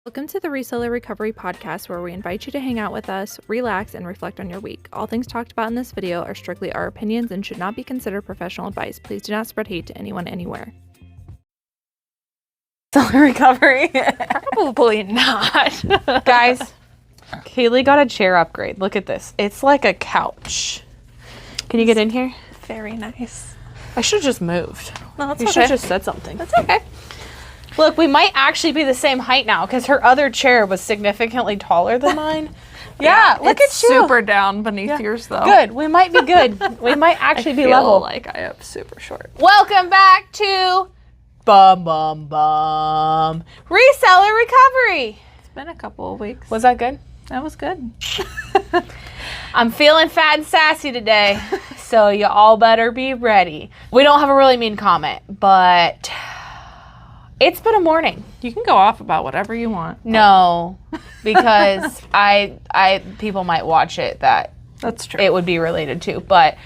Welcome to the Reseller Recovery Podcast, where we invite you to hang out with us, relax, and reflect on your week. All things talked about in this video are strictly our opinions and should not be considered professional advice. Please do not spread hate to anyone anywhere. Reseller Recovery. Probably not. Guys, Cayley got a chair upgrade. Look at this. It's like a couch. Can you get in here? Very nice. I should have just moved. No, that's You okay. should have just said something. That's okay. Look, we might actually be the same height now because her other chair was significantly taller than mine. Yeah, look it's at you. super down beneath yours, though. Good. We might be good. We might actually be level. Like I am super short. Welcome back to Reseller Recovery. It's been a couple of weeks. Was that good? That was good. I'm feeling fat and sassy today, so you all better be ready. We don't have a really mean comment, but it's been a morning. You can go off about whatever you want. No, because I people might watch it that That's true. it would be related to. But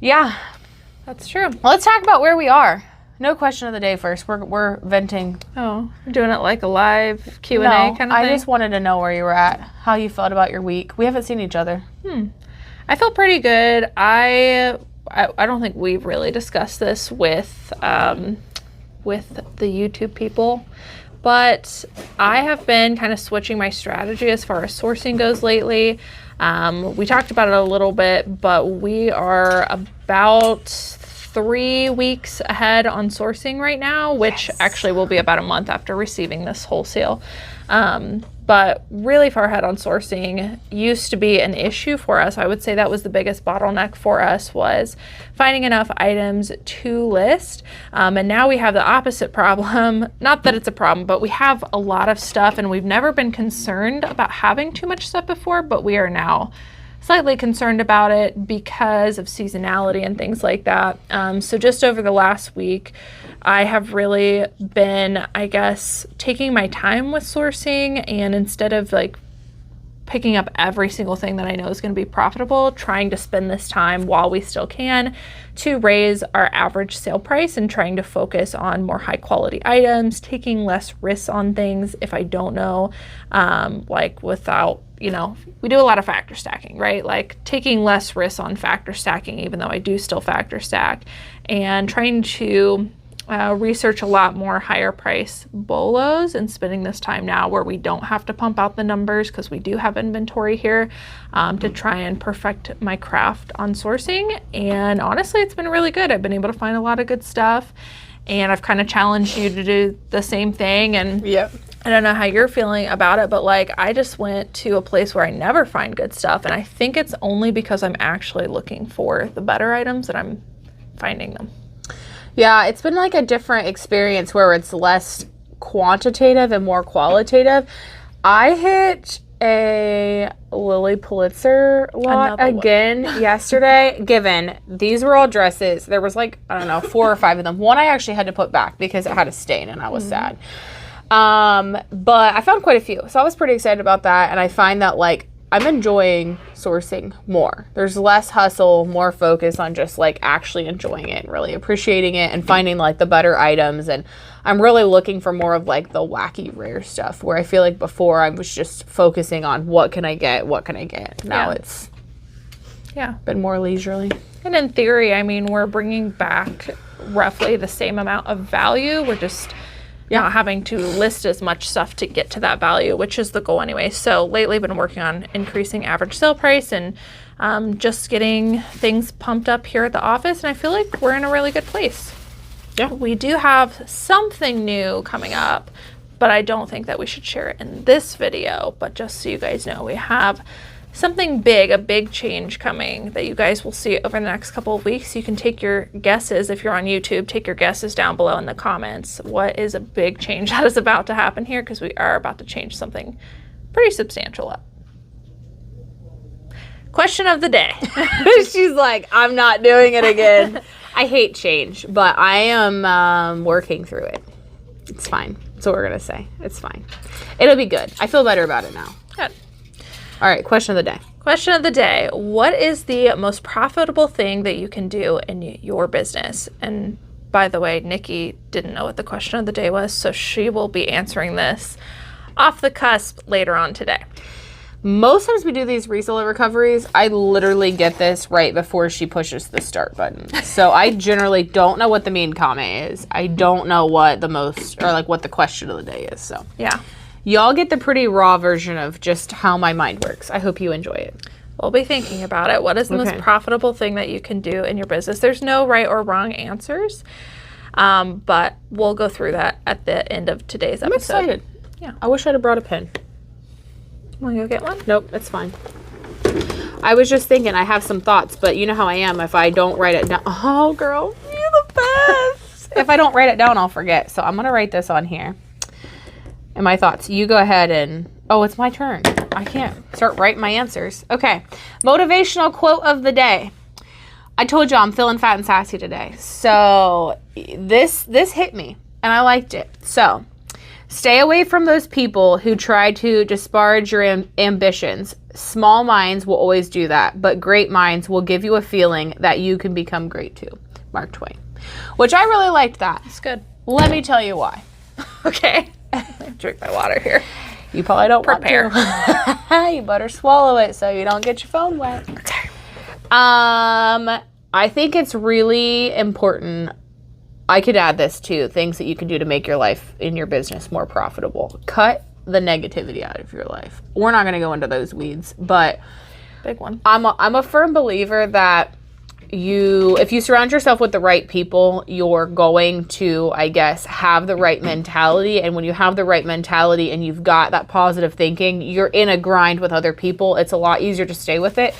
yeah, That's true. well, let's talk about where we are. No question of the day first. We're venting. Oh, you're doing it like a live Q&A No, kind of thing? I just wanted to know where you were at, how you felt about your week. We haven't seen each other. I feel pretty good. I don't think we've really discussed this with the YouTube people, but I have been kind of switching my strategy as far as sourcing goes lately. We talked about it a little bit, but we are about 3 weeks ahead on sourcing right now, which actually will be about a month after receiving this wholesale. But really far ahead on sourcing used to be an issue for us. I would say that was the biggest bottleneck for us, was finding enough items to list. And now we have the opposite problem. Not that it's a problem, but we have a lot of stuff, and we've never been concerned about having too much stuff before, but we are now slightly concerned about it because of seasonality and things like that. So just over the last week, I have really been, I guess, taking my time with sourcing, and instead of like picking up every single thing that I know is going to be profitable, trying to spend this time while we still can to raise our average sale price and trying to focus on more high quality items, taking less risks on things if I don't know, like without, we do a lot of factor stacking, right? Like taking less risks on factor stacking, even though I do still factor stack, and trying to research a lot more higher price bolos and spending this time now where we don't have to pump out the numbers because we do have inventory here, to try and perfect my craft on sourcing. And honestly, it's been really good. I've been able to find a lot of good stuff, and I've kind of challenged you to do the same thing. And Yep. I don't know how you're feeling about it, but like I just went to a place where I never find good stuff, and I think it's only because I'm actually looking for the better items that I'm finding them. Yeah, it's been like a different experience where it's less quantitative and more qualitative. I hit a Lily Pulitzer lot again yesterday. Given these were all dresses, there was like, I don't know, 4 or 5 of them. One I actually had to put back because it had a stain and I was sad. But I found quite a few, so I was pretty excited about that. And I find that like I'm enjoying sourcing more. There's less hustle, more focus on just like actually enjoying it and really appreciating it and finding like the better items. And I'm really looking for more of like the wacky rare stuff, where I feel like before I was just focusing on what can I get. Now it's been more leisurely. And in theory, I mean, we're bringing back roughly the same amount of value. We're just not having to list as much stuff to get to that value, which is the goal anyway. So lately I've been working on increasing average sale price and just getting things pumped up here at the office. And I feel like we're in a really good place. Yeah. We do have something new coming up, but I don't think that we should share it in this video. But just so you guys know, we have something big, a big change coming that you guys will see over the next couple of weeks. You can take your guesses. If you're on YouTube, take your guesses down below in the comments. What is a big change that is about to happen here? Because we are about to change something pretty substantial up. Question of the day. She's like, I'm not doing it again. I hate change, but I am working through it. It's fine. That's what we're going to say. It's fine. It'll be good. I feel better about it now. Good. All right, question of the day. Question of the day. What is the most profitable thing that you can do in your business? And by the way, Nikki didn't know what the question of the day was, so she will be answering this off the cusp later on today. Most times we do these reseller recoveries, I literally get this right before she pushes the start button. So I generally don't know what the main comment is. I don't know what what the question of the day is. So yeah, y'all get the pretty raw version of just how my mind works. I hope you enjoy it. We'll be thinking about it. What is the most profitable thing that you can do in your business? There's no right or wrong answers, but we'll go through that at the end of today's episode. I'm excited. Yeah. I wish I'd have brought a pen. Want to go get one? Nope, that's fine. I was just thinking I have some thoughts, but you know how I am. If I don't write it down. Oh, girl, you're the best. If I don't write it down, I'll forget. So I'm going to write this on here. And my thoughts. You go ahead and... Oh, it's my turn. I can't start writing my answers. Okay. Motivational quote of the day. I told you I'm feeling fat and sassy today. So this hit me, and I liked it. So... Stay away from those people who try to disparage your ambitions. Small minds will always do that, but great minds will give you a feeling that you can become great too. Mark Twain. Which I really liked that. It's good. Let me tell you why. Okay. Drink my water here. You probably don't Prepare. want to. You better swallow it so you don't get your phone wet. Okay. I think it's really important. I could add this too, things that you can do to make your life in your business more profitable. Cut the negativity out of your life. We're not going to go into those weeds, but big one. I'm a firm believer that if you surround yourself with the right people, you're going to, I guess, have the right mentality. And when you have the right mentality and you've got that positive thinking, you're in a grind with other people. It's a lot easier to stay with it.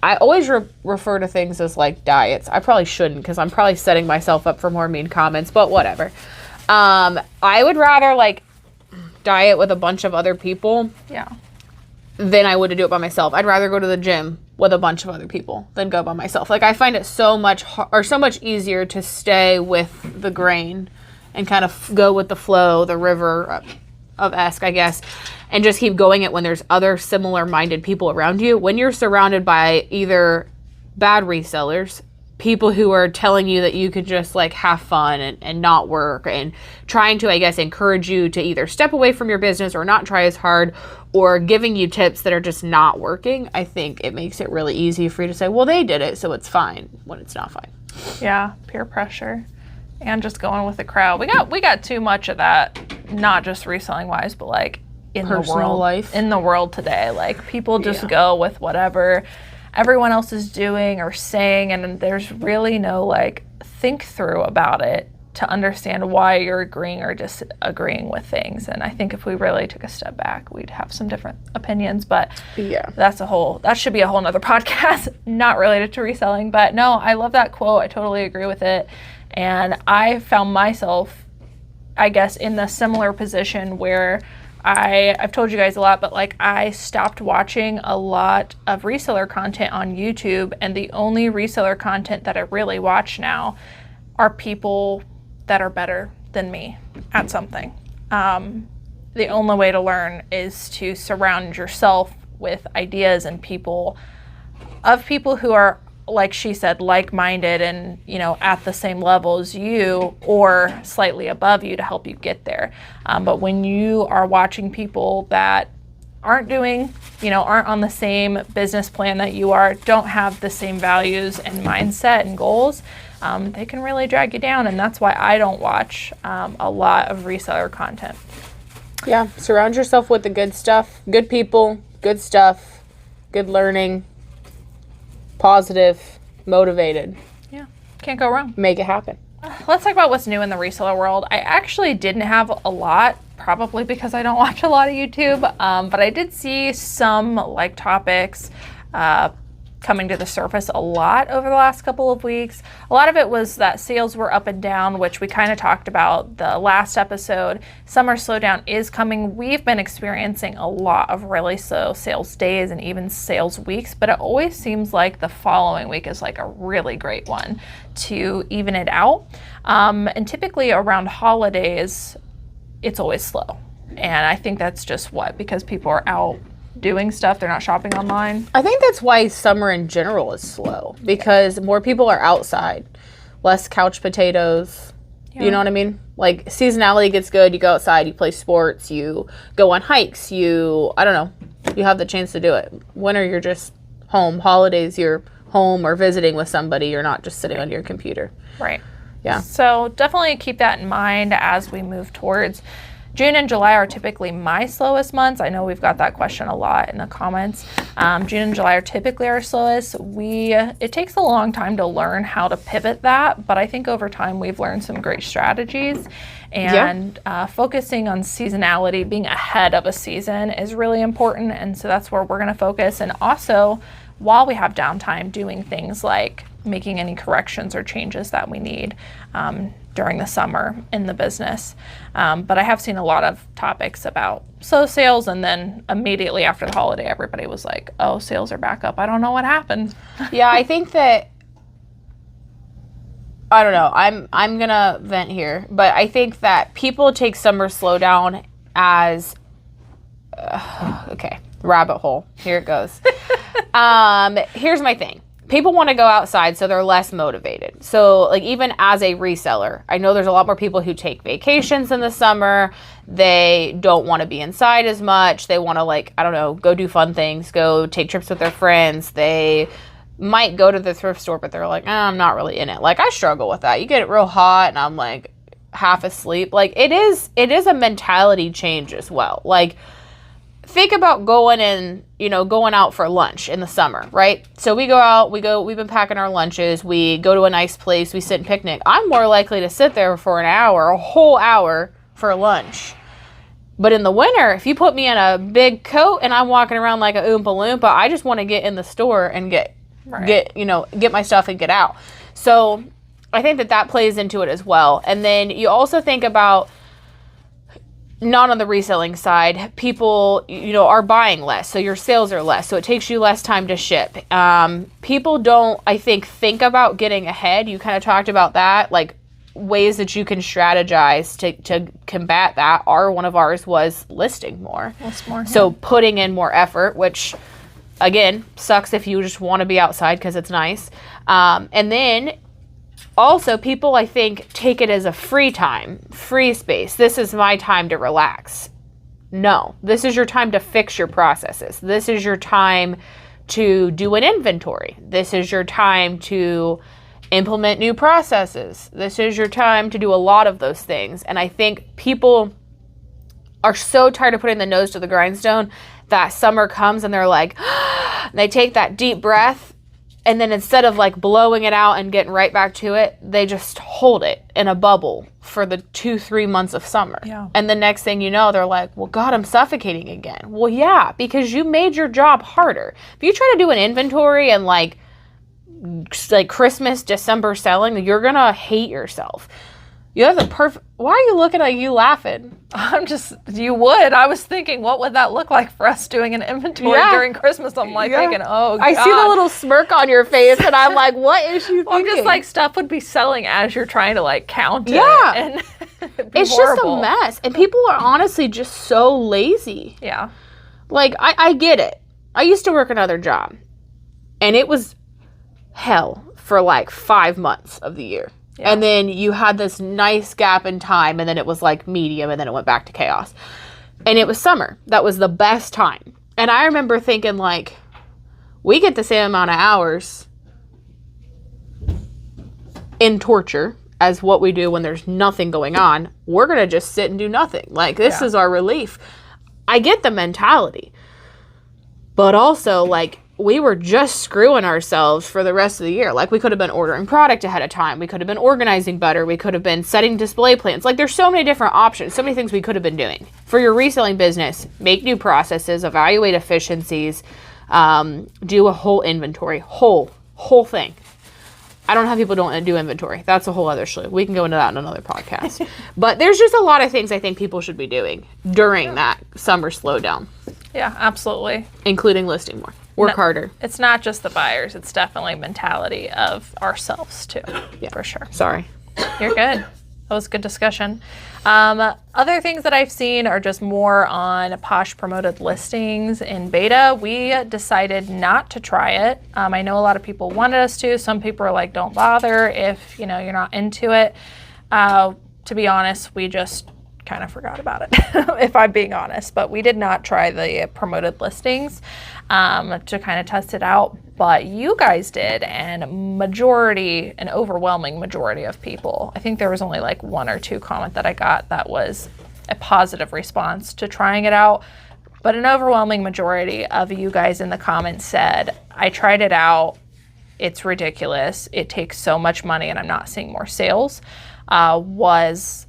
I always refer to things as like diets. I probably shouldn't because I'm probably setting myself up for more mean comments, but whatever. I would rather like diet with a bunch of other people than I would to do it by myself. I'd rather go to the gym with a bunch of other people than go by myself. Like I find it so much easier to stay with the grain and kind of go with the flow, the river of esque, I guess, and just keep going it when there's other similar minded people around you. When you're surrounded by either bad resellers, people who are telling you that you could just like have fun and not work and trying to, I guess, encourage you to either step away from your business or not try as hard or giving you tips that are just not working, I think it makes it really easy for you to say, well, they did it, so it's fine when it's not fine. Yeah, peer pressure. And just going with the crowd. We got too much of that, not just reselling wise, but like in personal the world, life. In the world today. Like people just go with whatever everyone else is doing or saying, and there's really no like think through about it to understand why you're agreeing or disagreeing with things. And I think if we really took a step back, we'd have some different opinions, but that should be a whole nother podcast, not related to reselling. But no, I love that quote. I totally agree with it. And I found myself, I guess, in the similar position where I've told you guys a lot, but like I stopped watching a lot of reseller content on YouTube, and the only reseller content that I really watch now are people that are better than me at something. The only way to learn is to surround yourself with ideas and people who are, like she said, like-minded and, at the same level as you or slightly above you to help you get there. But when you are watching people that aren't on the same business plan that you are, don't have the same values and mindset and goals, they can really drag you down. And that's why I don't watch a lot of reseller content. Yeah, surround yourself with the good stuff, good people, good stuff, good learning, positive, motivated. Yeah, can't go wrong. Make it happen. Let's talk about what's new in the reseller world. I actually didn't have a lot, probably because I don't watch a lot of YouTube, but I did see some like topics coming to the surface a lot over the last couple of weeks. A lot of it was that sales were up and down, which we kind of talked about the last episode. Summer slowdown is coming. We've been experiencing a lot of really slow sales days and even sales weeks, but it always seems like the following week is like a really great one to even it out. And typically around holidays, it's always slow. And I think that's just because people are out doing stuff, they're not shopping online. I think that's why summer in general is slow, because more people are outside, less couch potatoes, Yeah. You know what I mean? Like, seasonality gets good. You go outside, you play sports, you go on hikes, you have the chance to do it. Winter, you're just home. Holidays, you're home or visiting with somebody. You're not just sitting on your computer. Right. Yeah. So definitely keep that in mind as we move towards June and July are typically my slowest months. I know we've got that question a lot in the comments. June and July are typically our slowest. It takes a long time to learn how to pivot that, but I think over time we've learned some great strategies. And focusing on seasonality, being ahead of a season is really important. And so that's where we're going to focus. And also, while we have downtime, doing things like making any corrections or changes that we need during the summer in the business. But I have seen a lot of topics about slow sales, and then immediately after the holiday, everybody was like, oh, sales are back up. I don't know what happened. Yeah, I think that, I don't know, I'm going to vent here, but I think that people take summer slowdown as, okay, rabbit hole. Here it goes. Here's my thing. People want to go outside, so they're less motivated. So, like, even as a reseller, I know there's a lot more people who take vacations in the summer. They don't want to be inside as much. They want to, like, I don't know, go do fun things, go take trips with their friends. They might go to the thrift store, but they're like, I'm not really in it. Like, I struggle with that. You get it real hot, and I'm, like, half asleep. Like, it is a mentality change as well. Like, think about going out for lunch in the summer, right? So we go out, we've been packing our lunches, we go to a nice place, we sit and picnic. I'm more likely to sit there for an hour, a whole hour for lunch. But in the winter, if you put me in a big coat and I'm walking around like a Oompa Loompa, I just want to get in the store and get my stuff and get out. So I think that plays into it as well. And then you also think about, not on the reselling side, people, are buying less, so your sales are less, so it takes you less time to ship. People don't, I think about getting ahead. You kind of talked about that, like ways that you can strategize to combat that. One of ours was listing more. List more. So putting in more effort, which, again, sucks if you just want to be outside because it's nice. And then also, people, I think, take it as a free space. This is my time to relax. No, this is your time to fix your processes. This is your time to do an inventory. This is your time to implement new processes. This is your time to do a lot of those things. And I think people are so tired of putting the nose to the grindstone that summer comes and they're like, they take that deep breath. And then instead of like blowing it out and getting right back to it, they just hold it in a bubble for the 2-3 months of summer. Yeah. And the next thing you know, they're like, well, God, I'm suffocating again. Well, yeah, because you made your job harder. If you try to do an inventory and like Christmas, December selling, you're going to hate yourself. You have the perfect... Why are you looking at you laughing? You would. I was thinking, what would that look like for us doing an inventory during Christmas? I'm like thinking, oh, God. I see the little smirk on your face, and I'm like, what is she thinking? I'm just like, stuff would be selling as you're trying to like count it. Yeah. And it's horrible. Just a mess. And people are honestly just so lazy. Yeah. Like, I get it. I used to work another job, and it was hell for like 5 months of the year. Yeah. And then you had this nice gap in time, and then it was like medium, and then it went back to chaos. And it was summer. That was the best time. And I remember thinking, like, we get the same amount of hours in torture as what we do when there's nothing going on. We're going to just sit and do nothing. Like, this is our relief. I get the mentality. But also, like, we were just screwing ourselves for the rest of the year. Like, we could have been ordering product ahead of time. We could have been organizing better. We could have been setting display plans. Like, there's so many different options, so many things we could have been doing. For your reselling business, make new processes, evaluate efficiencies, do a whole inventory, whole thing. I don't have people don't do inventory. That's a whole other show. We can go into that in another podcast. But there's just a lot of things I think people should be doing during that summer slowdown. Yeah, absolutely. Including listing more. Work harder. It's not just the buyers. It's definitely mentality of ourselves too. Yeah, for sure. Sorry. You're good. That was a good discussion. Other things that I've seen are just more on Posh promoted listings in beta. We decided not to try it. I know a lot of people wanted us to. Some people are like, don't bother if you're not into it. To be honest, we just kind of forgot about it, if I'm being honest. But we did not try the promoted listings to kind of test it out. But you guys did, and an overwhelming majority of people, I think there was only like 1 or 2 comment that I got that was a positive response to trying it out. But an overwhelming majority of you guys in the comments said, I tried it out. It's ridiculous. It takes so much money and I'm not seeing more sales, was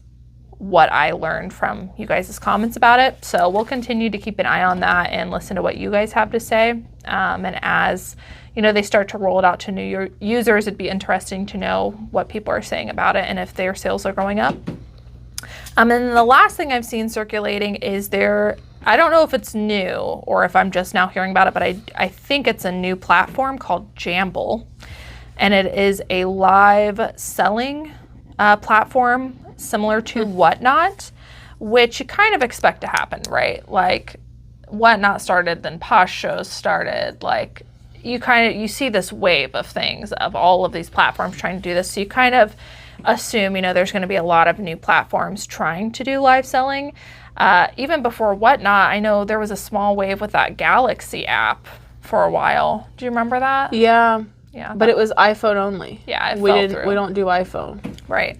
what I learned from you guys' comments about it. So we'll continue to keep an eye on that and listen to what you guys have to say. And as they start to roll it out to new users, it'd be interesting to know what people are saying about it and if their sales are going up. And then the last thing I've seen circulating is I don't know if it's new or if I'm just now hearing about it, but I think it's a new platform called Jamble. And it is a live selling platform similar to Whatnot, which you kind of expect to happen, right? Like Whatnot started, then Posh Shows started. Like you see this wave of things, of all of these platforms trying to do this. So you kind of assume, there's going to be a lot of new platforms trying to do live selling. Even before Whatnot, I know there was a small wave with that Galaxy app for a while. Do you remember that? Yeah. Yeah. But it was iPhone only. Yeah, we don't do iPhone. Right.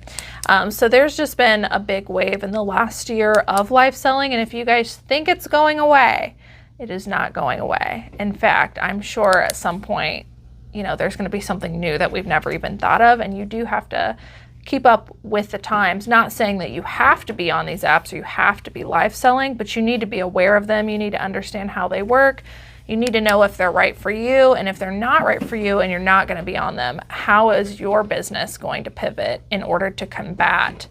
So there's just been a big wave in the last year of live selling. And if you guys think it's going away, it is not going away. In fact, I'm sure at some point, there's going to be something new that we've never even thought of. And you do have to keep up with the times, not saying that you have to be on these apps or you have to be live selling, but you need to be aware of them. You need to understand how they work. You need to know if they're right for you, and if they're not right for you and you're not going to be on them, how is your business going to pivot in order to combat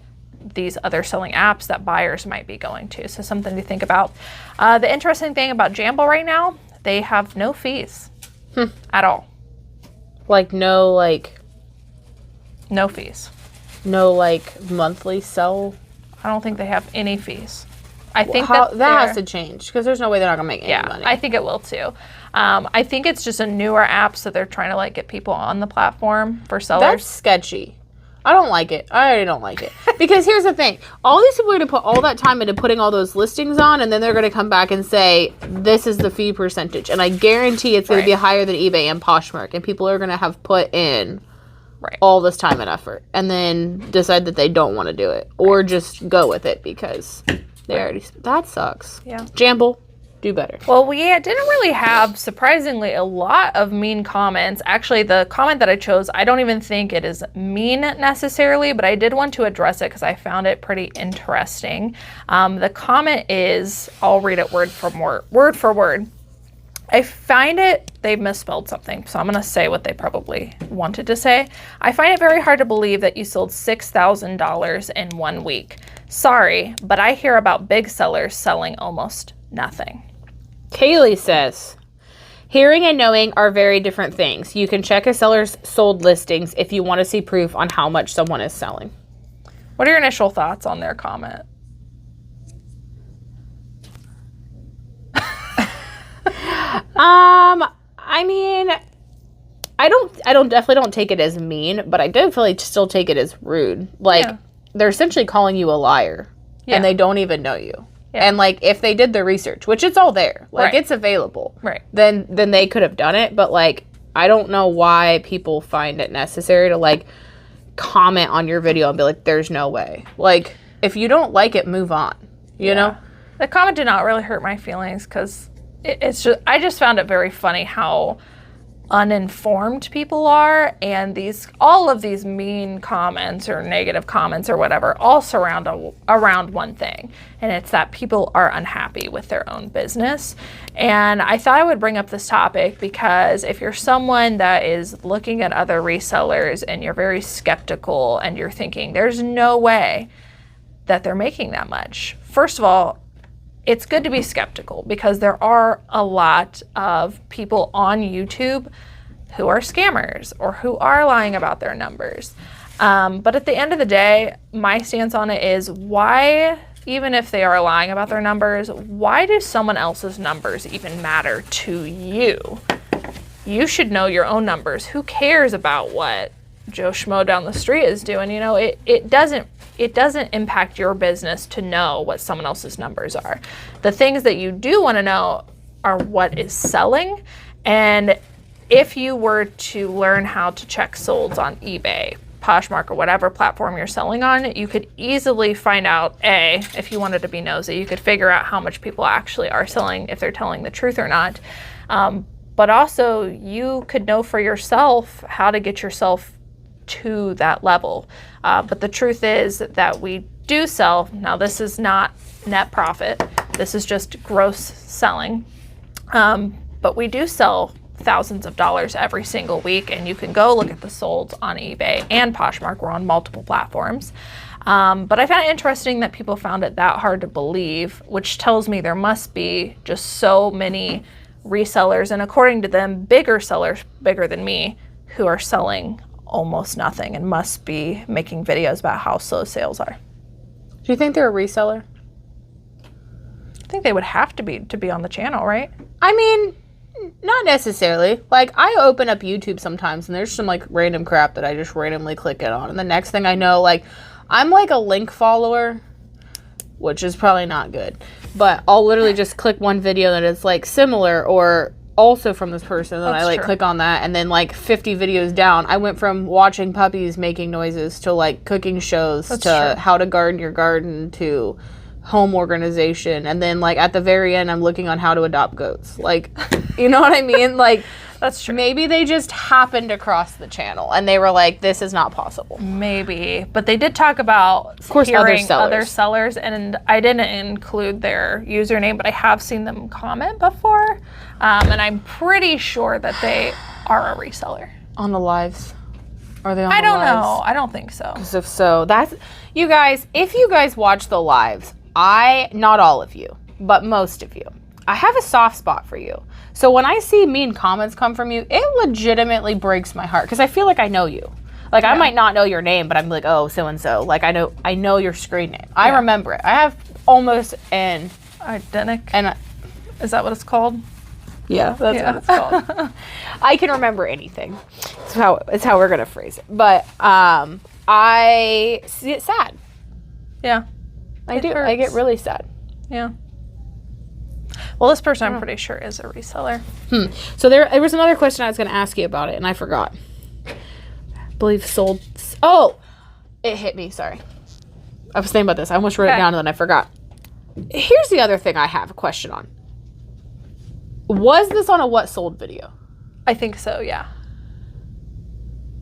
these other selling apps that buyers might be going to? So something to think about. The interesting thing about Jamble right now, they have no fees at all. No fees. No monthly sell? I don't think they have any fees. I think that has to change because there's no way they're not going to make any money. I think it will too. I think it's just a newer app, so they're trying to get people on the platform for sellers. That's sketchy. I don't like it. I already don't like it. Because here's the thing. All these people are going to put all that time into putting all those listings on, and then they're going to come back and say, this is the fee percentage. And I guarantee it's going to be higher than eBay and Poshmark, and people are going to have put in all this time and effort and then decide that they don't want to do it or just go with it because they already... That sucks. Yeah. Jamble, do better. Well, we didn't really have, surprisingly, a lot of mean comments. Actually, the comment that I chose, I don't even think it is mean necessarily, but I did want to address it because I found it pretty interesting. The comment is, I'll read it word for word. I find they've misspelled something, so I'm going to say what they probably wanted to say. I find it very hard to believe that you sold $6,000 in 1 week. Sorry, but I hear about big sellers selling almost nothing. Cayley says, hearing and knowing are very different things. You can check a seller's sold listings if you want to see proof on how much someone is selling. What are your initial thoughts on their comment? I mean, I definitely don't take it as mean, but I definitely still take it as rude. They're essentially calling you a liar and they don't even know you. Yeah. And if they did the research, which it's all there, it's available, then they could have done it. But I don't know why people find it necessary to comment on your video and be like, there's no way. If you don't like it, move on, you know? The comment did not really hurt my feelings because I just found it very funny how uninformed people are, and all of these mean comments or negative comments or whatever all surround around one thing, and it's that people are unhappy with their own business. And I thought I would bring up this topic because if you're someone that is looking at other resellers and you're very skeptical and you're thinking there's no way that they're making that much, first of all, it's good to be skeptical because there are a lot of people on YouTube who are scammers or who are lying about their numbers. But at the end of the day, my stance on it is why, even if they are lying about their numbers, why do someone else's numbers even matter to you? You should know your own numbers. Who cares about what Joe Schmo down the street is doing? It doesn't it doesn't impact your business to know what someone else's numbers are. The things that you do want to know are what is selling. And if you were to learn how to check solds on eBay, Poshmark, or whatever platform you're selling on, you could easily find out, if you wanted to be nosy, you could figure out how much people actually are selling, if they're telling the truth or not. But also, you could know for yourself how to get yourself to that level. But the truth is that we do sell. Now, this is not net profit. This is just gross selling. But we do sell thousands of dollars every single week, and you can go look at the solds on eBay and Poshmark. We're on multiple platforms. But I found it interesting that people found it that hard to believe, which tells me there must be just so many resellers, and according to them, bigger sellers, bigger than me, who are selling almost nothing and must be making videos about how slow sales are. Do you think they're a reseller? I think they would have to be on the channel, right? I mean, not necessarily. Like, I open up YouTube sometimes and there's some like random crap that I just randomly click it on, and the next thing I know, like, I'm like a link follower, which is probably not good, but I'll literally just click one video that is like similar or also from this person, and I like click on that, and then like 50 videos down, I went from watching puppies making noises to like cooking shows to how to garden your garden to home organization, and then like at the very end I'm looking on how to adopt goats. Like, you know what I mean? Like, that's true. Maybe they just happened across the channel and they were like, this is not possible. Maybe. But they did talk about, of course, other sellers, and I didn't include their username, but I have seen them comment before, and I'm pretty sure that they are a reseller. On the lives? Are they on I the don't lives? know. I don't think so. Because if so, that's, you guys, if you guys watch the lives, not all of you, but most of you, I have a soft spot for you. So when I see mean comments come from you, it legitimately breaks my heart, because I feel like I know you. Like, I might not know your name, but I'm like, oh, so-and-so. Like, I know your screen name. I remember it. I have almost an identical. And is that what it's called? Yeah, that's what it's called. I can remember anything. It's how we're gonna phrase it. But I see it sad. Yeah, I do. I get really sad. Yeah. Well, this person I'm pretty sure is a reseller. So there was another question I was going to ask you about it, and I forgot. I believe sold. Oh, it hit me. Sorry. I was thinking about this. I almost wrote it down and then I forgot. Here's the other thing I have a question on. Was this on a what sold video? I think so, yeah.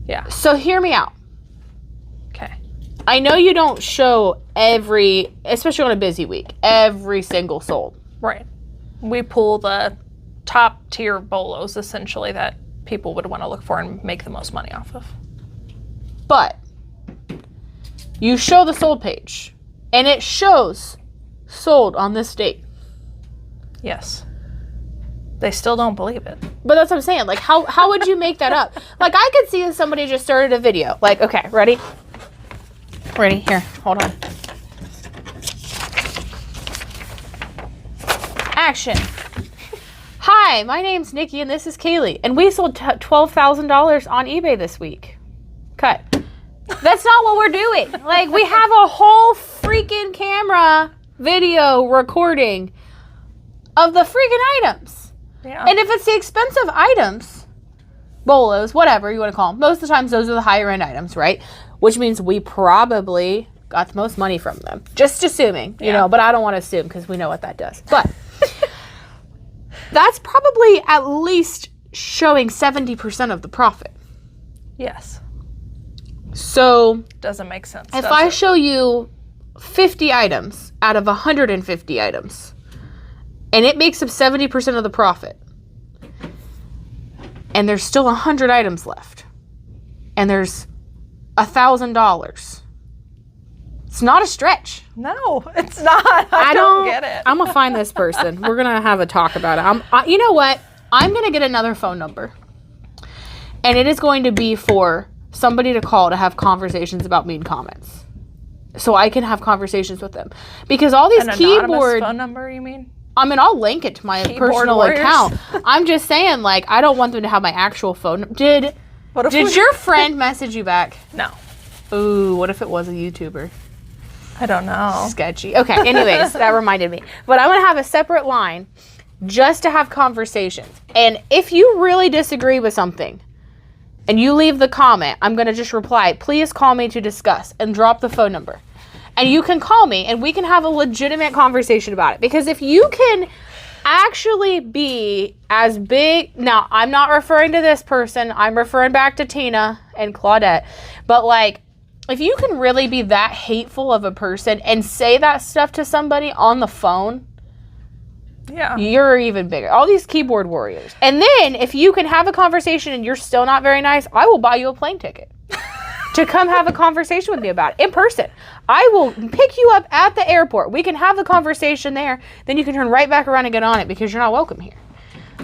Yeah. So hear me out. Okay. I know you don't show especially on a busy week, every single sold. Right. We pull the top tier bolos, essentially, that people would want to look for and make the most money off of. But you show the sold page, and it shows sold on this date. Yes. They still don't believe it. But that's what I'm saying. Like, how would you make that up? Like, I could see if somebody just started a video. Like, okay, ready? Ready? Here, hold on. Action. Hi, my name's Nikki and this is Cayley, and we sold $12,000 on eBay this week. Cut. That's not what we're doing. Like, we have a whole freaking camera video recording of the freaking items. Yeah. And if it's the expensive items, bolos, whatever you want to call them, most of the times those are the higher end items, right? Which means we probably got the most money from them. Just assuming, you know, but I don't want to assume because we know what that does. But that's probably at least showing 70% of the profit. Yes. So doesn't make sense. If I show you 50 items out of 150 items, and it makes up 70% of the profit, and there's still 100 items left, and there's $1,000, it's not a stretch. No, it's not. I don't get it. I'm gonna find this person. We're gonna have a talk about it. You know what? I'm gonna get another phone number, and it is going to be for somebody to call to have conversations about mean comments, so I can have conversations with them. Because all these keyboard phone number, you mean? I mean, I'll link it to my personal account. I'm just saying, like, I don't want them to have my actual phone. Did your friend message you back? No. Ooh, what if it was a YouTuber? I don't know. Sketchy. Okay, anyways, that reminded me. But I'm going to have a separate line just to have conversations. And if you really disagree with something and you leave the comment, I'm going to just reply, please call me to discuss, and drop the phone number. And you can call me and we can have a legitimate conversation about it. Because if you can actually be as big, now I'm not referring to this person, I'm referring back to Tina and Claudette, but like, if you can really be that hateful of a person and say that stuff to somebody on the phone, yeah, you're even bigger. All these keyboard warriors. And then if you can have a conversation and you're still not very nice, I will buy you a plane ticket to come have a conversation with me about it in person. I will pick you up at the airport. We can have the conversation there. Then you can turn right back around and get on it because you're not welcome here.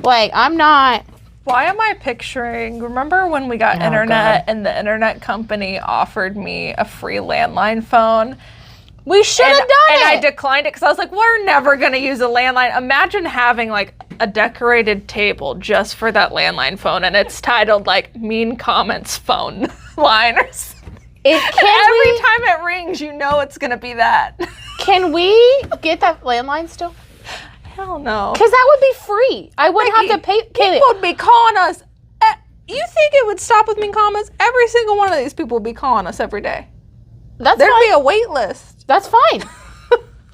Like, I'm not... Why am I picturing, remember when we got internet and the internet company offered me a free landline phone? We should have done it. And I declined it because I was like, we're never going to use a landline. Imagine having like a decorated table just for that landline phone and it's titled like Mean Comments Phone Line or something. Every time it rings, you know it's going to be that. Can we get that landline still? Hell no. Because that would be free. I wouldn't have to pay. People would be calling us. You think it would stop with mean comments? Every single one of these people would be calling us every day. There'd be a wait list. That's fine.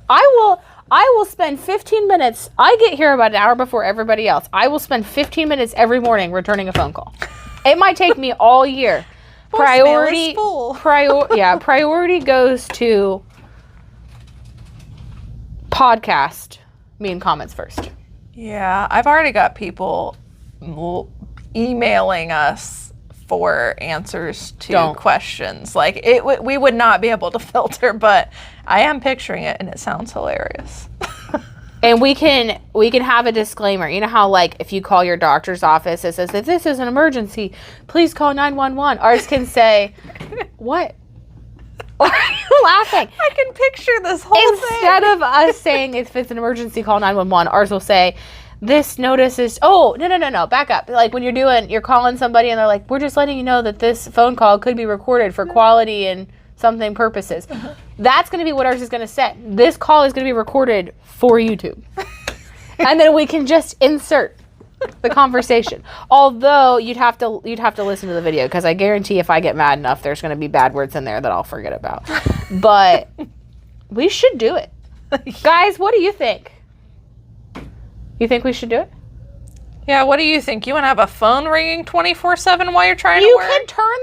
I will spend 15 minutes. I get here about an hour before everybody else. I will spend 15 minutes every morning returning a phone call. It might take me all year. Priority goes to podcast. Mean comments first. Yeah, I've already got people emailing us for answers to questions. Like we would not be able to filter, but I am picturing it and it sounds hilarious. And we can have a disclaimer. You know how like if you call your doctor's office, it says if this is an emergency, please call 911. Ours can say, what? Why are you laughing? I can picture this whole thing. Instead of us saying if it's an emergency, call 911, ours will say, this notice is, no, back up. Like when you're calling somebody and they're like, we're just letting you know that this phone call could be recorded for quality and something purposes. That's going to be what ours is going to say. This call is going to be recorded for YouTube. And then we can just insert the conversation. Although you'd have to listen to the video because I guarantee if I get mad enough, there's going to be bad words in there that I'll forget about. But we should do it. Guys, what do you think? You think we should do it? Yeah, what do you think? You want to have a phone ringing 24/7 while you're trying to work? You can turn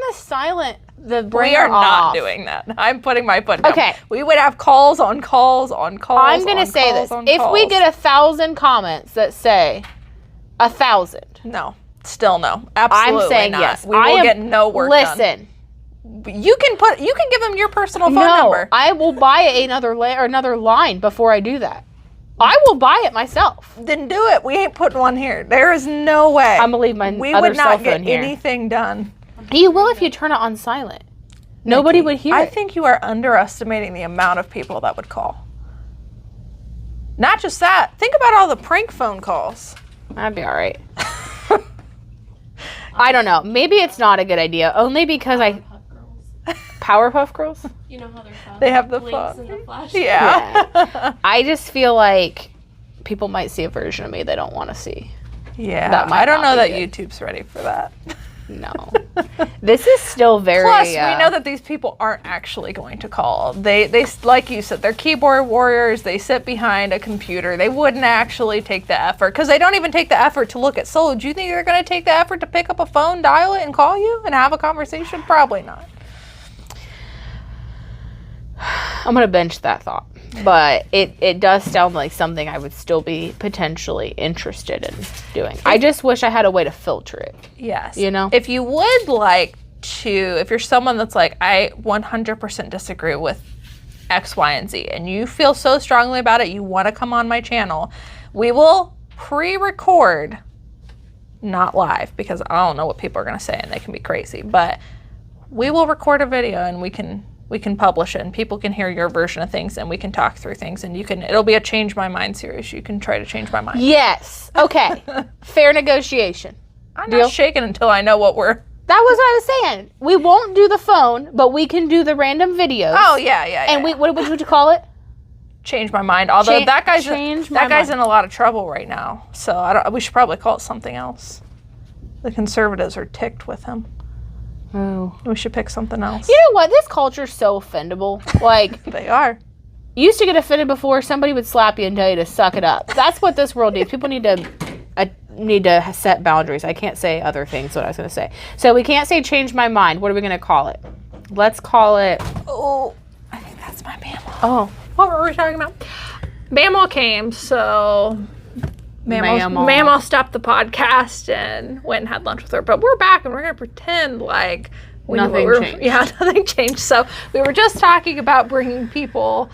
the brain We are off. not doing that. I'm putting my foot down. Okay. We would have calls on calls on calls. I'm going to say this. If we get 1,000 comments that say 1,000. No. Still no. Absolutely I'm saying not. yes. We will get no work done. Listen. You can give them your personal phone number. No, I will buy another line before I do that. I will buy it myself. Then do it. We ain't putting one here. There is no way. I'm going to leave my We other would cell not phone get here. anything done. You will if you turn it on silent. Nobody would hear I it. think you are underestimating the amount of people that would call. Not just that. Think about all the prank phone calls. That'd be all right. I don't know. Maybe it's not a good idea. Only because Powerpuff Girls? You know how they're fun. They have the Blinks fun. and the flash. Yeah. I just feel like people might see a version of me they don't want to see. Yeah. That might I don't not know be that good. YouTube's ready for that. No. This is still very... Plus, we know that these people aren't actually going to call. They like you said, they're keyboard warriors. They sit behind a computer. They wouldn't actually take the effort because they don't even take the effort to look at solo. Do you think they're going to take the effort to pick up a phone, dial it, and call you and have a conversation? Probably not. I'm going to bench that thought. But it does sound like something I would still be potentially interested in doing. I just wish I had a way to filter it. Yes. You know? If you would like to, if you're someone that's like, I 100% disagree with X, Y, and Z, and you feel so strongly about it, you want to come on my channel, we will pre-record, not live, because I don't know what people are going to say and they can be crazy, but we will record a video and we can publish it and people can hear your version of things and we can talk through things and it'll be a change my mind series. You can try to change my mind. Yes. Okay. Fair negotiation. I'm Deal? not shaking until I know what we're That was what I was saying. We won't do the phone, but we can do the random videos. Oh, yeah. And what would you call it? Change my mind. Although that guy's in a lot of trouble right now. So we should probably call it something else. The conservatives are ticked with him. Oh. We should pick something else. You know what? This culture's so offendable. Like, they are. You used to get offended before somebody would slap you and tell you to suck it up. That's what this world needs. People need to set boundaries. I can't say other things, what I was going to say. So we can't say change my mind. What are we going to call it? Let's call it... Oh, I think that's my mammal. Oh. What were we talking about? Mammal came, so... Mammal stopped the podcast and went and had lunch with her. But we're back and we're going to pretend like... Nothing changed. Yeah, nothing changed. So we were just talking about bringing people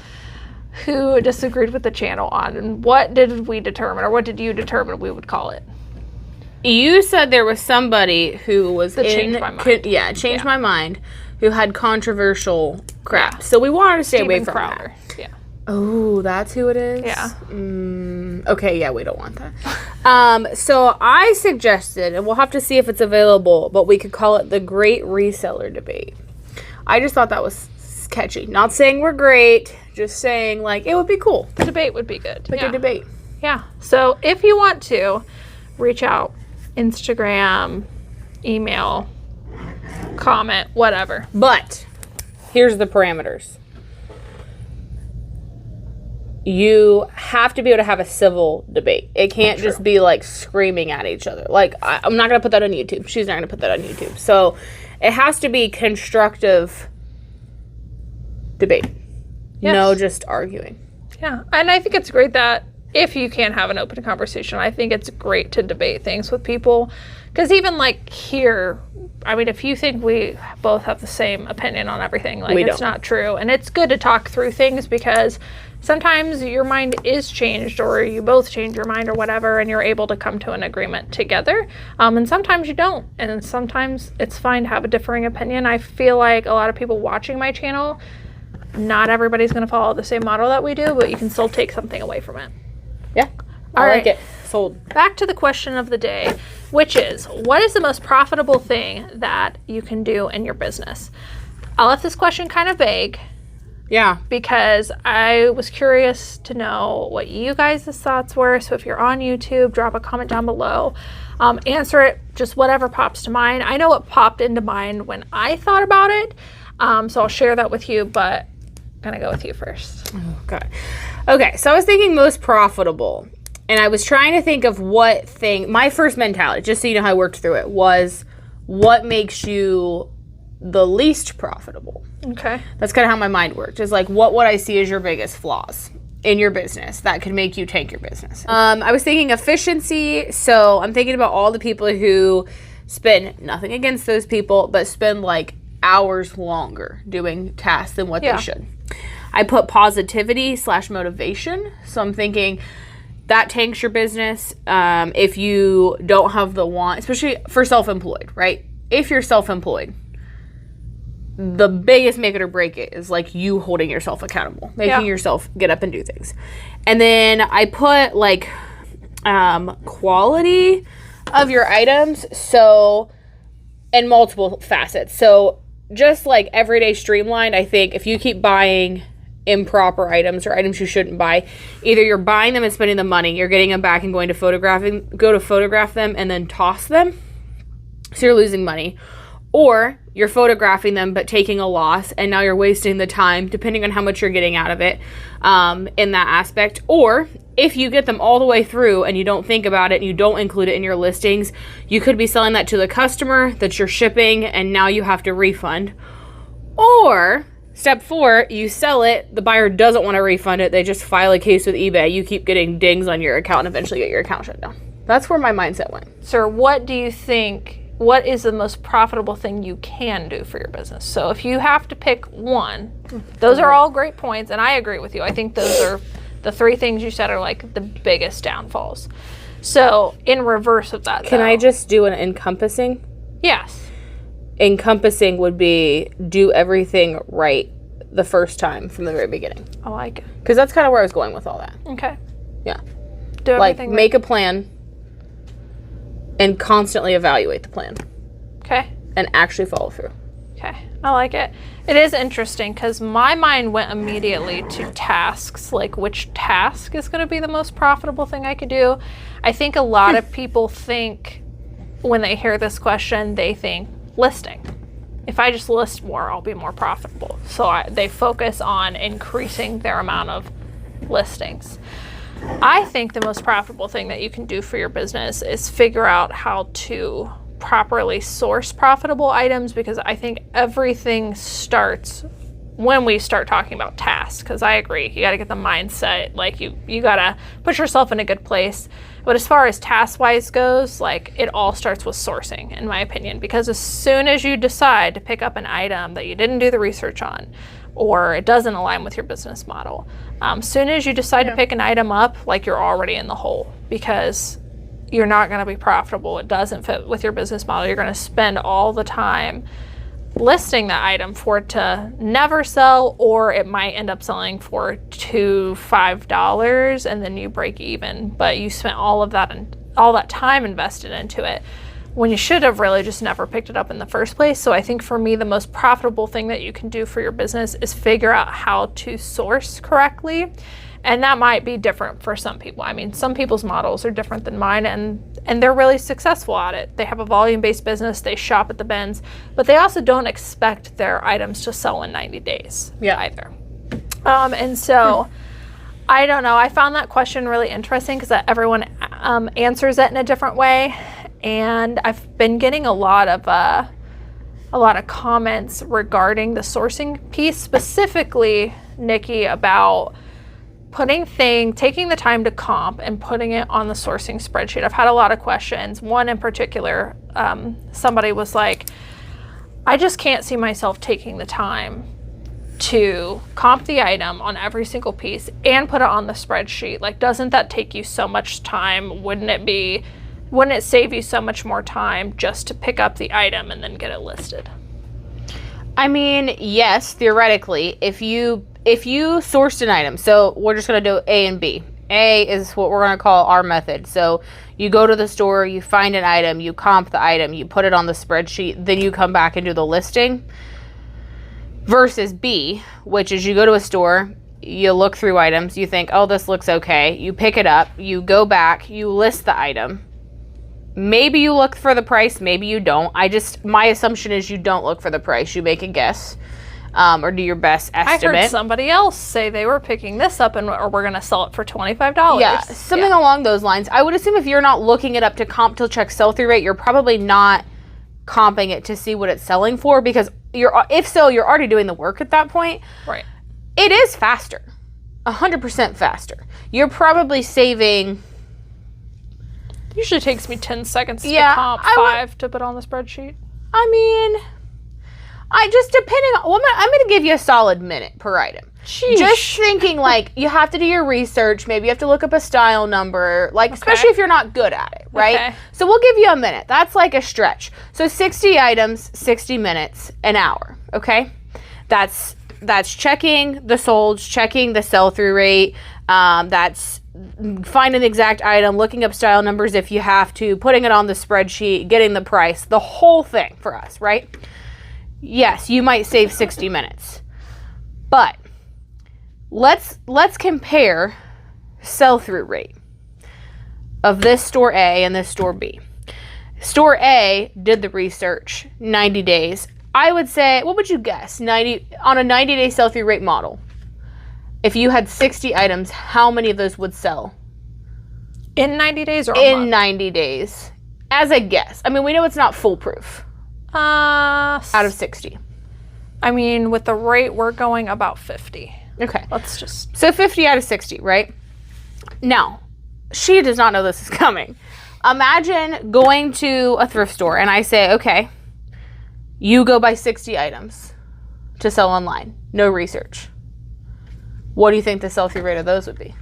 who disagreed with the channel on. And what did we determine, or what did you determine we would call it? You said there was somebody who was changed my mind. Changed my mind, who had controversial crap. Yeah. So we wanted to stay away from Crowder. that. Yeah. Oh, that's who it is? Yeah. Okay, yeah, we don't want that. So I suggested, and we'll have to see if it's available, but we could call it the Great Reseller Debate. I just thought that was catchy. Not saying we're great, just saying, like, it would be cool. The debate would be good. Like a debate. Yeah. So if you want to, reach out, Instagram, email, comment, whatever. But here's the parameters. You have to be able to have a civil debate. It can't just be like screaming at each other. Like, I'm not going to put that on YouTube. She's not going to put that on YouTube. So it has to be constructive debate. Yes. No just arguing. Yeah. And I think it's great that if you can have an open conversation, I think it's great to debate things with people. Because even like here, I mean, if you think we both have the same opinion on everything, like it's not true. And it's good to talk through things because sometimes your mind is changed or you both change your mind or whatever and you're able to come to an agreement together. And sometimes you don't. And sometimes it's fine to have a differing opinion. I feel like a lot of people watching my channel, not everybody's going to follow the same model that we do, but you can still take something away from it. Yeah. I like it. Sold. Back to the question of the day, which is, what is the most profitable thing that you can do in your business? I left this question kind of vague. Yeah. Because I was curious to know what you guys' thoughts were. So if you're on YouTube, drop a comment down below. Answer it, just whatever pops to mind. I know what popped into mind when I thought about it. So I'll share that with you, but I'm going to go with you first. Oh, God. Okay, so I was thinking most profitable. And I was trying to think of what thing, my first mentality, just so you know how I worked through it, was what makes you the least profitable. Okay. That's kind of how my mind worked. Is like, what would I see as your biggest flaws in your business that could make you tank your business? I was thinking efficiency. So I'm thinking about all the people who spend, nothing against those people, but spend like hours longer doing tasks than what they should. I put positivity / motivation. So I'm thinking that tanks your business if you don't have the want, especially for self-employed, right? If you're self-employed, the biggest make it or break it is like you holding yourself accountable, making yourself get up and do things. And then I put like quality of your items, so in multiple facets. So just like everyday streamlined, I think if you keep buying improper items or items you shouldn't buy, either you're buying them and spending the money, you're getting them back and going to photograph them and then toss them, so you're losing money, or you're photographing them but taking a loss and now you're wasting the time depending on how much you're getting out of it in that aspect. Or if you get them all the way through and you don't think about it and you don't include it in your listings, you could be selling that to the customer that you're shipping and now you have to refund. Or step 4, you sell it, the buyer doesn't want to refund it, they just file a case with eBay, you keep getting dings on your account and eventually get your account shut down. That's where my mindset went. Sir, what do you think, what is the most profitable thing you can do for your business? So if you have to pick one, those are all great points and I agree with you. I think those are the 3 things you said are like the biggest downfalls. So in reverse of that, can I just do an encompassing? Yes. Encompassing would be do everything right the first time from the very beginning. I like it. Because that's kind of where I was going with all that. Okay. Yeah. Do everything like make a plan and constantly evaluate the plan. Okay. and actually follow through. Okay, I like it. It is interesting because my mind went immediately to tasks, like which task is going to be the most profitable thing I could do. I think a lot of people think, when they hear this question, they think listing. If I just list more, I'll be more profitable. So they focus on increasing their amount of listings. I think the most profitable thing that you can do for your business is figure out how to properly source profitable items, because I think everything starts when we start talking about tasks. Because I agree, you got to get the mindset, like you got to put yourself in a good place. But as far as task wise goes, like it all starts with sourcing, in my opinion, because as soon as you decide to pick up an item that you didn't do the research on, or it doesn't align with your business model, soon as you decide to pick an item up, like you're already in the hole, because you're not going to be profitable. It doesn't fit with your business model. You're going to spend all the time listing the item for it to never sell, or it might end up selling for $2 to $5 and then you break even. But you spent all of that and all that time invested into it when you should have really just never picked it up in the first place. So I think for me, the most profitable thing that you can do for your business is figure out how to source correctly. And that might be different for some people. I mean, some people's models are different than mine, and they're really successful at it. They have a volume-based business, they shop at the bins, but they also don't expect their items to sell in 90 days either. And so, I don't know, I found that question really interesting because everyone answers it in a different way. And I've been getting a lot of comments regarding the sourcing piece, specifically, Nikki, about taking the time to comp and putting it on the sourcing spreadsheet. I've had a lot of questions. One in particular, somebody was like, I just can't see myself taking the time to comp the item on every single piece and put it on the spreadsheet. Like, doesn't that take you so much time? Wouldn't it save you so much more time just to pick up the item and then get it listed? I mean, yes, theoretically, if you sourced an item, so we're just going to do A and B. A is what we're going to call our method. So you go to the store, you find an item, you comp the item, you put it on the spreadsheet, then you come back and do the listing. Versus B, which is you go to a store, you look through items, you think, oh, this looks okay. You pick it up, you go back, you list the item. Maybe you look for the price, maybe you don't. My assumption is you don't look for the price. You make a guess, or do your best estimate. I heard somebody else say they were picking this up or we're going to sell it for $25. Yeah, something along those lines. I would assume if you're not looking it up to comp to check sell-through rate, you're probably not comping it to see what it's selling for, because if so, you're already doing the work at that point. Right. It is faster, 100% faster. You're probably saving... Usually takes me 10 seconds to comp, 5 to put on the spreadsheet. I mean, depending on, I'm going to give you a solid minute per item. Sheesh. Just thinking, like, you have to do your research. Maybe you have to look up a style number, like, especially if you're not good at it, right? Okay. So we'll give you a minute. That's like a stretch. So 60 items, 60 minutes, an hour, okay? That's checking the solds, checking the sell-through rate. That's finding the exact item, looking up style numbers if you have to, putting it on the spreadsheet, getting the price, the whole thing for us, right? Yes, you might save 60 minutes. But let's compare sell-through rate of this store A and this store B. Store A did the research, 90 days. I would say, what would you guess? On a 90-day sell-through rate model, if you had 60 items, how many of those would sell? In 90 days or in 90 days? As a guess. I mean, we know it's not foolproof. Out of 60. I mean, with the rate, we're going about 50. Okay. So 50 out of 60, right? Now, she does not know this is coming. Imagine going to a thrift store and I say, okay, you go buy 60 items to sell online. No research. What do you think the sell-through rate of those would be?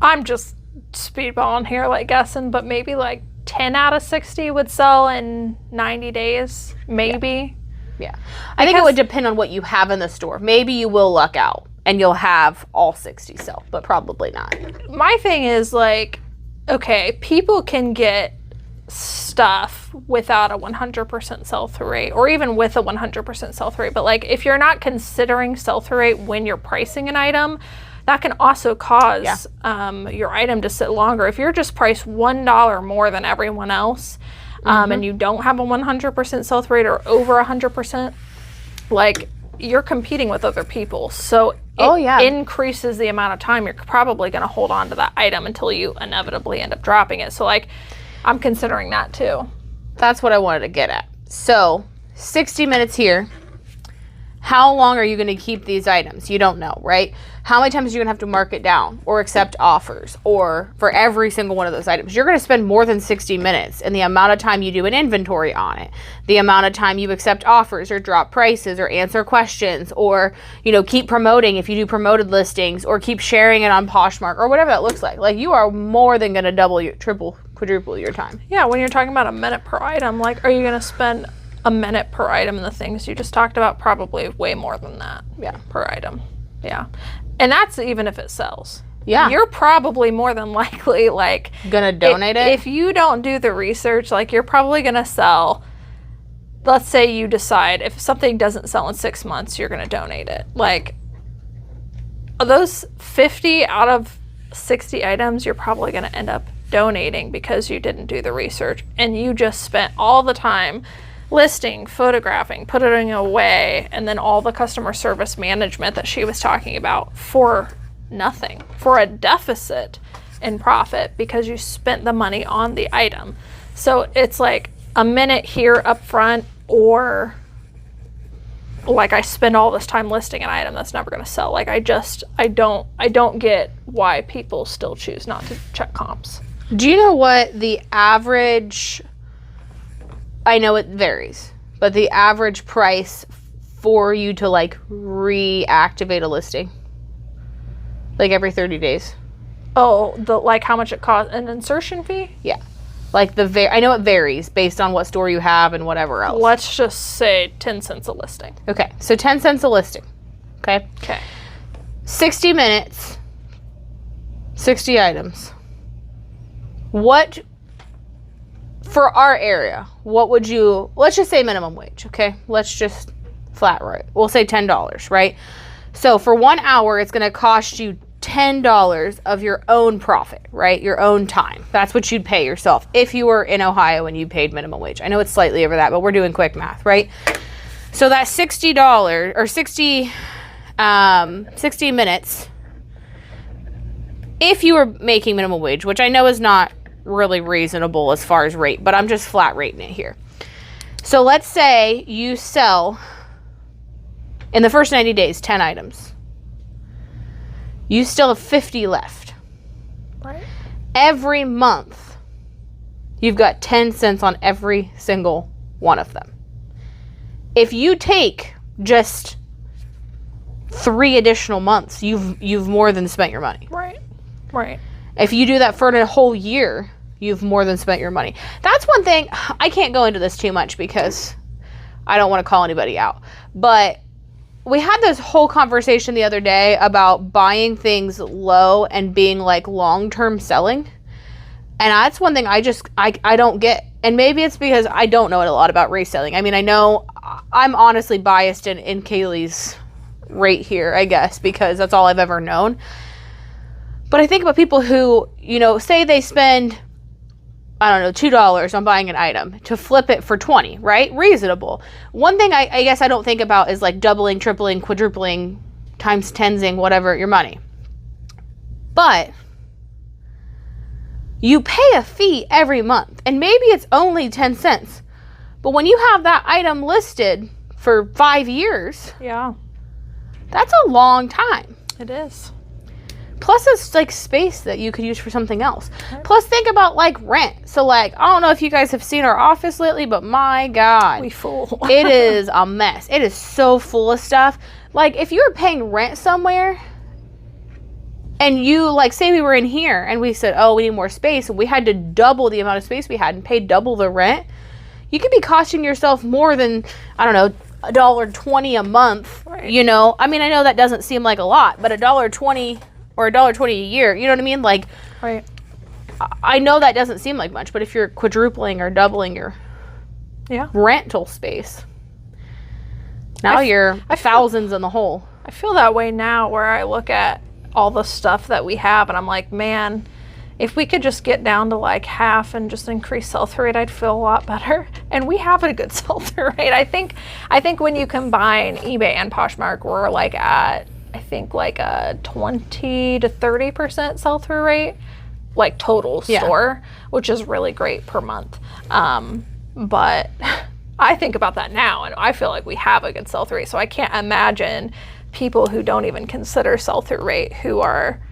I'm just speedballing here, like guessing, but maybe like 10 out of 60 would sell in 90 days, maybe. Yeah. I think it would depend on what you have in the store. Maybe you will luck out and you'll have all 60 sell, but probably not. My thing is like, okay, people can get stuff without a 100% sell-through rate, or even with a 100% sell-through rate. But like if you're not considering sell-through rate when you're pricing an item, that can also cause your item to sit longer. If you're just priced $1 more than everyone else, and you don't have a 100% sell-through rate or over 100%, like you're competing with other people. So it increases the amount of time you're probably going to hold on to that item until you inevitably end up dropping it. So like I'm considering that too. That's what I wanted to get at. So 60 minutes here. How long are you going to keep these items? You don't know, right? How many times are you going to have to mark it down or accept offers, or for every single one of those items? You're going to spend more than 60 minutes in the amount of time you do an inventory on it, the amount of time you accept offers or drop prices or answer questions, or, you know, keep promoting if you do promoted listings, or keep sharing it on Poshmark or whatever that looks like. Like you are more than going to double your quadruple your time. Yeah. When you're talking about a minute per item, like, are you going to spend a minute per item in the things you just talked about? Probably way more than that. Yeah. Per item. Yeah. And that's even if it sells. Yeah. You're probably more than likely like gonna donate it. If you don't do the research, like you're probably gonna sell, let's say you decide if something doesn't sell in 6 months, you're gonna donate it. Like those 50 out of 60 items, you're probably gonna end up donating because you didn't do the research and you just spent all the time listing, photographing, putting it away, and then all the customer service management that she was talking about for nothing, for a deficit in profit because you spent the money on the item. So it's like a minute here up front, or like I spend all this time listing an item that's never going to sell. Like I don't get why people still choose not to check comps. Do you know what the average, I know it varies, but the average price for you to like reactivate a listing, like every 30 days? Oh, like how much it costs, an insertion fee? Yeah. Like I know it varies based on what store you have and whatever else. Let's just say 10 cents a listing. Okay. So 10 cents a listing. Okay. 60 minutes, 60 items. What, for our area, what would you, let's just say minimum wage, okay? Let's just flat right. We'll say $10, right? So for 1 hour, it's going to cost you $10 of your own profit, right? Your own time. That's what you'd pay yourself if you were in Ohio and you paid minimum wage. I know it's slightly over that, but we're doing quick math, right? So that $60 or 60 minutes, if you were making minimum wage, which I know is not really reasonable as far as rate, but I'm just flat rating it here. So let's say you sell in the first 90 days 10 items. You still have 50 left. Right. Every month you've got 10 cents on every single one of them. If you take just 3 additional months, you've more than spent your money. Right. If you do that for a whole year, you've more than spent your money. That's one thing. I can't go into this too much because I don't want to call anybody out. But we had this whole conversation the other day about buying things low and being like long-term selling. And that's one thing I don't get. And maybe it's because I don't know a lot about reselling. I mean, I know I'm honestly biased in Cayley's rate here, I guess, because that's all I've ever known. But I think about people who, you know, say they spend, I don't know, $2 on buying an item to flip it for 20, right? Reasonable. One thing I guess I don't think about is like doubling, tripling, quadrupling, times tensing, whatever, your money. But you pay a fee every month, and maybe it's only 10 cents. But when you have that item listed for 5 years, yeah, that's a long time. It is. Plus, it's like space that you could use for something else. Right. Plus, think about like rent. So, like, I don't know if you guys have seen our office lately, but my God, we full. It is a mess. It is so full of stuff. Like, if you were paying rent somewhere, and you like say we were in here, and we said, "Oh, we need more space," and we had to double the amount of space we had and pay double the rent, you could be costing yourself more than, I don't know, $1.20 a month. Right. You know, I mean, I know that doesn't seem like a lot, but $1.20. Or $1.20 a year, you know what I mean? Like, right. I know that doesn't seem like much, but if you're quadrupling or doubling your rental space, now you're thousands in the hole. I feel that way now where I look at all the stuff that we have and I'm like, man, if we could just get down to like half and just increase sell-through rate, I'd feel a lot better. And we have a good sell-through rate. I think when you combine eBay and Poshmark, we're like at, I think like a 20 to 30% sell-through rate, like total store, which is really great per month. But I think about that now and I feel like we have a good sell-through rate. So I can't imagine people who don't even consider sell-through rate, who are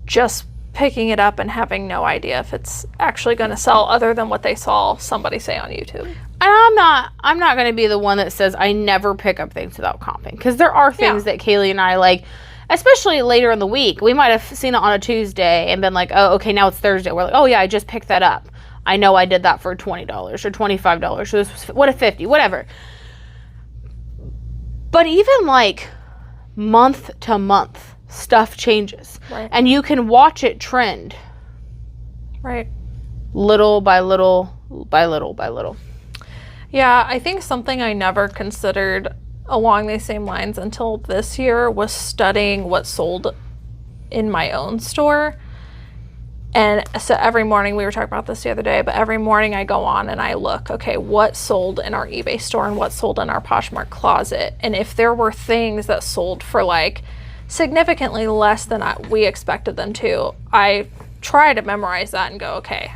just picking it up and having no idea if it's actually going to sell other than what they saw somebody say on YouTube. And I'm not going to be the one that says I never pick up things without comping, because there are things that Cayley and I like, especially later in the week. We might have seen it on a Tuesday and been like, oh, okay, now it's Thursday. We're like, oh yeah, I just picked that up. I know I did that for $20 or $25 or this was, what a 50, whatever. But even like month to month, stuff changes. Right. And you can watch it trend. Right. Little by little by little by little. Yeah, I think something I never considered along these same lines until this year was studying what sold in my own store. And so every morning, we were talking about this the other day, but every morning I go on and I look, okay, what sold in our eBay store and what sold in our Poshmark closet. And if there were things that sold for like significantly less than we expected them to, I try to memorize that and go, okay,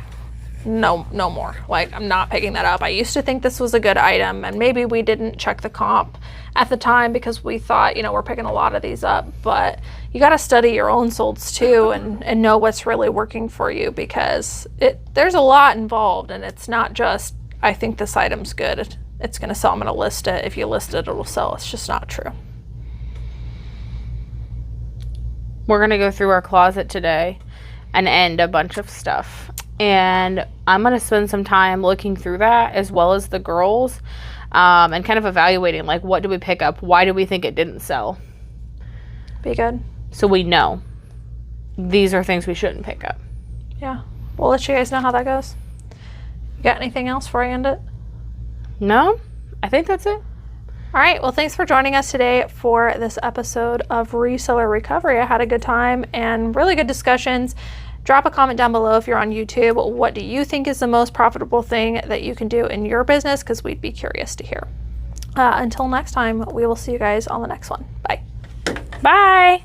no more. Like, I'm not picking that up. I used to think this was a good item, and maybe we didn't check the comp at the time because we thought, we're picking a lot of these up. But you got to study your own solds too and know what's really working for you, because there's a lot involved, and it's not just, I think this item's good, it's going to sell, I'm going to list it. If you list it, it'll sell. It's just not true. We're going to go through our closet today and end a bunch of stuff. And I'm going to spend some time looking through that, as well as the girls, and kind of evaluating, like, what did we pick up? Why do we think it didn't sell? Be good. So we know these are things we shouldn't pick up. Yeah. We'll let you guys know how that goes. You got anything else before I end it? No, I think that's it. All right. Well, thanks for joining us today for this episode of Reseller Recovery. I had a good time and really good discussions. Drop a comment down below if you're on YouTube. What do you think is the most profitable thing that you can do in your business? Because we'd be curious to hear. Until next time, we will see you guys on the next one. Bye. Bye.